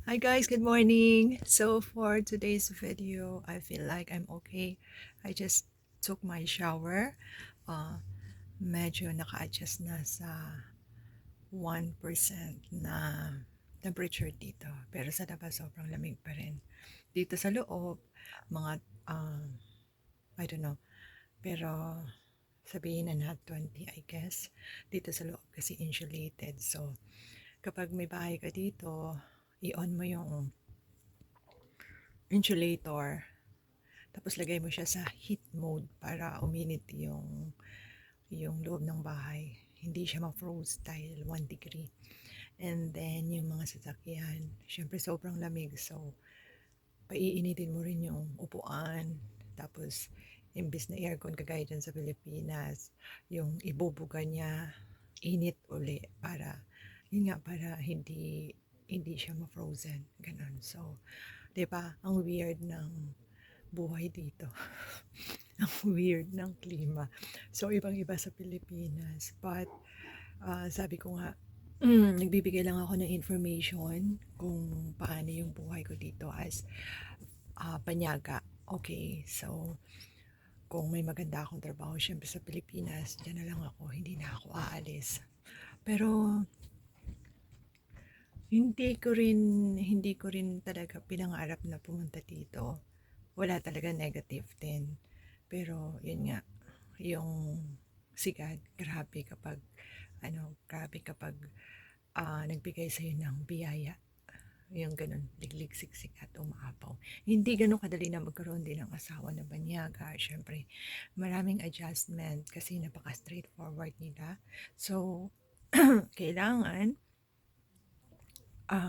Hi guys, good morning. So for today's video, I feel like I'm okay. I just took my shower. Medyo naka-adjust na sa 1% na temperature dito. Pero sa labas sobrang lamig pa rin. Dito sa loob, mga I don't know, pero sabihin na 20 I guess. Dito sa loob kasi insulated. So kapag may bahay ka dito, i-on mo yung insulator. Tapos lagay mo siya sa heat mode para uminit yung loob ng bahay. Hindi siya ma-froze dahil 1 degree. And then yung mga sasakyan, syempre sobrang lamig. So, paiinitin mo rin yung upuan. Tapos, imbis na aircon kagaya dyan sa Pilipinas, yung ibubuga niya, init uli para, yun nga, para hindi siya ma-frozen. Ganon. So, 'di ba? Ang weird ng buhay dito. Ang weird ng klima. So, ibang-iba sa Pilipinas. But, sabi ko nga, nagbibigay lang ako ng information kung paano yung buhay ko dito as panyaga. Okay, so, kung may maganda akong trabaho, syempre sa Pilipinas, dyan na lang ako, hindi na ako aalis. Pero, hindi ko rin talaga pinangarap na pumunta dito. Wala talaga negative din. Pero, yun nga, yung sigad, grabe kapag nagbigay sa'yo ng biyaya. Yung ganun, liglig, siksik at umaapaw. Hindi ganun kadali na magkaroon din ng asawa na banyaga. Siyempre, maraming adjustment kasi napaka-straightforward nila. So, kailangan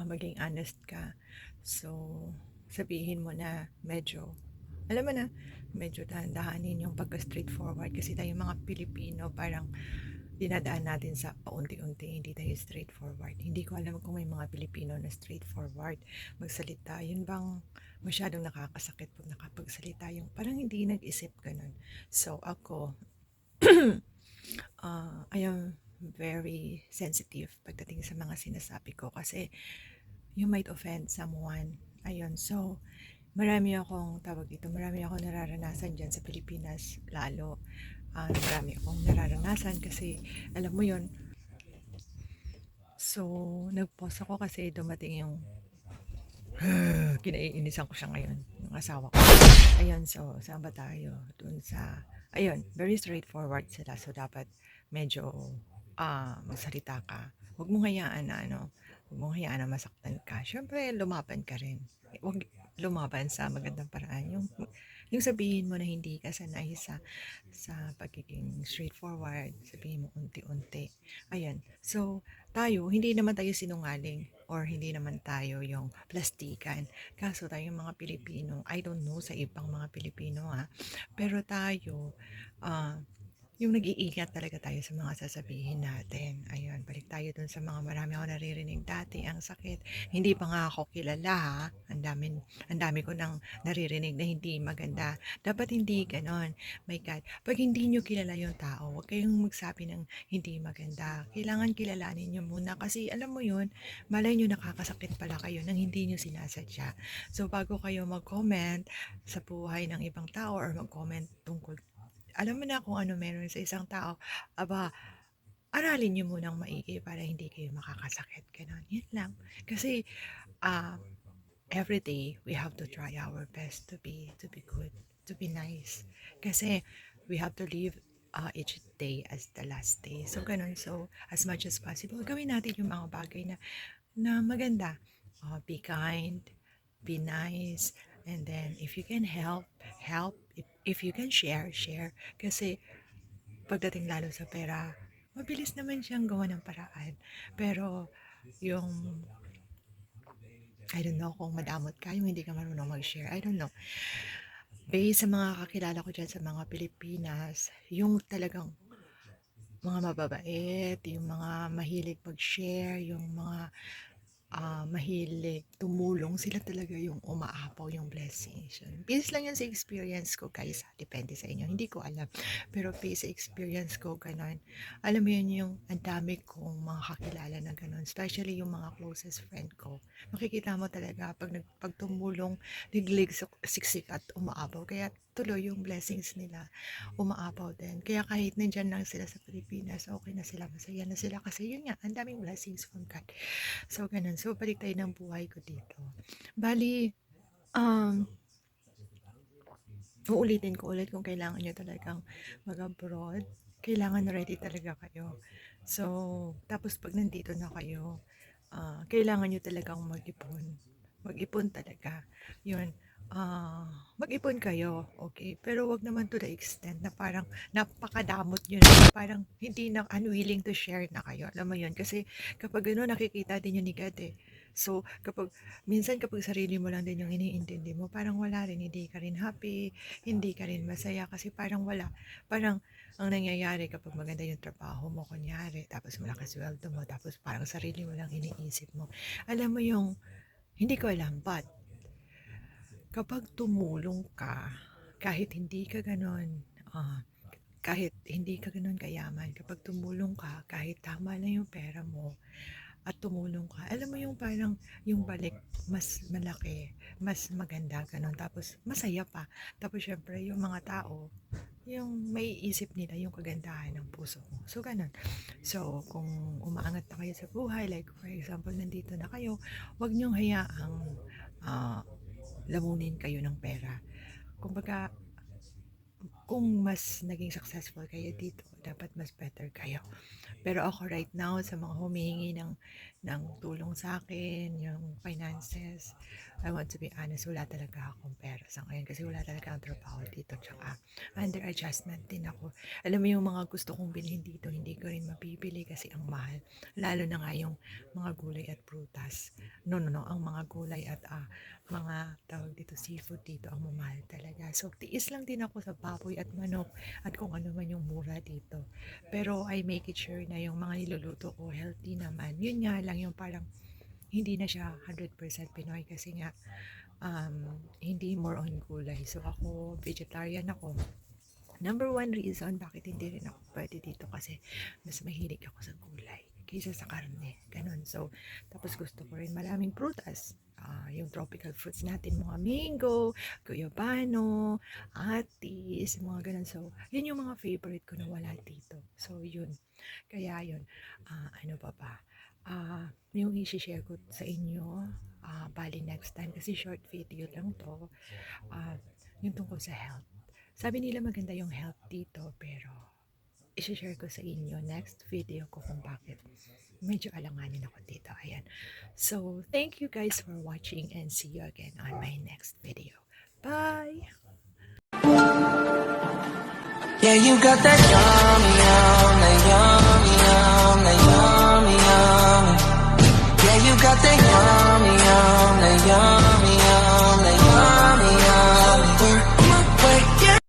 maging honest ka. So, sabihin mo na alam mo na, medyo dahan-dahanin yung pagka-straightforward kasi tayo mga Pilipino parang dinadaan natin sa paunti-unti, hindi tayo straightforward. Hindi ko alam kung may mga Pilipino na straightforward magsalita. Yun bang masyadong nakakasakit pag nakapagsalita yung parang hindi nag-isip ganun. So ako, I am very sensitive pagdating sa mga sinasabi ko kasi you might offend someone. Ayun, so marami akong nararanasan dyan sa Pilipinas lalo. Marami akong nararanasan kasi alam mo yon. So, nag-pause ako kasi dumating yung kinaiinisan ko siya ngayon, yung asawa ko. Ayun, so, saan ba tayo? Dun sa, ayun, very straightforward sila. So, dapat medyo magsalita ka. Huwag mong hayaan na huwag mong hayaan na masaktan ka. Siyempre, lumaban ka rin. Huwag lumaban sa magandang paraan. Yung sabihin mo na hindi ka sanay sa pagiging straightforward, sabihin mo unti-unti. Ayan. So, hindi naman tayo sinungaling or hindi naman tayo yung plastikan. Kaso tayong mga Pilipino, I don't know sa ibang mga Pilipino pero tayo, ah, yung nag-iingat talaga tayo sa mga sasabihin natin. Ayun, balik tayo dun sa mga marami ako naririnig dati. Ang sakit. Hindi pa nga ako kilala ha. Ang dami ko nang naririnig na hindi maganda. Dapat hindi ganon. My God. Pag hindi nyo kilala yung tao, huwag kayong magsabi ng hindi maganda. Kailangan kilalanin nyo muna. Kasi alam mo yun, malay nyo nakakasakit pala kayo nang hindi nyo sinasadya. So bago kayo mag-comment sa buhay ng ibang tao or mag-comment tungkol alam mo na kung ano meron sa isang tao, aba, aralin niyo munang maigi para hindi kayo makakasakit, gano'n. Yun lang. Kasi, ah, every day we have to try our best to be good, to be nice. Kasi we have to live each day as the last day. So, gano'n. So, as much as possible, gawin natin yung mga bagay na maganda. Be kind, be nice, and then if you can help, help. If you can share, share. Kasi pagdating lalo sa pera, mabilis naman siyang gawa ng paraan. Pero yung, I don't know kung madamot ka, yung hindi ka marunong mag-share, I don't know. Based sa mga kakilala ko dyan sa mga Pilipinas, yung talagang mga mababait, yung mga mahilig mag-share, yung mga mahilig tumulong, sila talaga yung umaapaw yung blessings. Yun. Based lang yan sa experience ko guys, depende sa inyo, hindi ko alam. Pero based sa experience ko, ganun. Alam mo yun, yung ang dami kong mga kakilala na ganun, especially yung mga closest friend ko. Makikita mo talaga pag tumulong, liglig, siksik at umaapaw. Kaya tuloy yung blessings nila, umaapaw din. Kaya kahit nandyan lang sila sa Pilipinas, okay na sila, masaya na sila. Kasi yun nga, ang daming blessings from God. So, ganun. So, balik tayo ng buhay ko dito. Bali, um, uulitin ko ulit kung kailangan nyo talagang mag-abroad. Kailangan ready talaga kayo. So, tapos pag nandito na kayo, kailangan nyo talagang mag-ipon. Mag-ipon talaga. Yun. Mag-ipon kayo, okay? Pero wag naman to the extent na parang napakadamot nyo na, parang hindi na unwilling to share na kayo. Alam mo yun? Kasi kapag gano'n, nakikita din yun ni God eh. So, minsan kapag sarili mo lang din yung iniintindi mo, parang wala rin, hindi ka rin happy, hindi ka rin masaya, kasi parang wala. Parang, ang nangyayari kapag maganda yung trabaho mo, kunyari, tapos malakas sweldo mo, tapos parang sarili mo lang iniisip mo. Alam mo yung, hindi ko alam, but kapag tumulong ka, kahit hindi ka ganon, kahit hindi ka ganon kayaman, kapag tumulong ka, kahit tama lang yung pera mo, at tumulong ka, alam mo yung parang yung balik mas malaki, mas maganda ganon, tapos masaya pa. Tapos syempre yung mga tao, yung may isip nila yung kagandahan ng puso mo. So ganon. So kung umaangat na kayo sa buhay, like for example nandito na kayo, wag niyong hayaang ah, lamunin kayo ng pera. Kumbaga, kung mas naging successful kayo dito, dapat mas better kayo. Pero ako right now, sa mga humihingi ng tulong sa akin, yung finances, I want to be honest, wala talaga akong pera sa ngayon kasi wala talaga ang trabaho dito. Tsaka under adjustment din ako. Alam mo yung mga gusto kong bilhin dito, hindi ko rin mabibili kasi ang mahal. Lalo na nga yung mga gulay at prutas. No, ang mga gulay at mga tawag dito, seafood dito ang mamahal talaga. So, tiis lang din ako sa baboy at manok at kung ano man yung mura dito. Pero I make it sure na yung mga niluluto ko healthy naman. Yun nga lang yung parang hindi na siya 100% Pinoy kasi nga hindi more on gulay. So, ako, vegetarian ako. Number one reason bakit hindi rin ako pwede dito kasi mas mahilig ako sa gulay kaysa sa karne. Ganon. So, tapos gusto ko rin maraming prutas. Yung tropical fruits natin, mga mango, guyabano, atis, mga ganun. So, yun yung mga favorite ko na wala dito. So, yun. Kaya yun. Ano pa ba? Yung i-share ko sa inyo, bali next time, kasi short video lang to, yung tungkol sa health. Sabi nila maganda yung health dito, pero i-share ko sa inyo next video ko kung bakit medyo alanganin ako dito. Ayan. So, thank you guys for watching and see you again on my next video. Bye! Yeah, you got that yum, yum.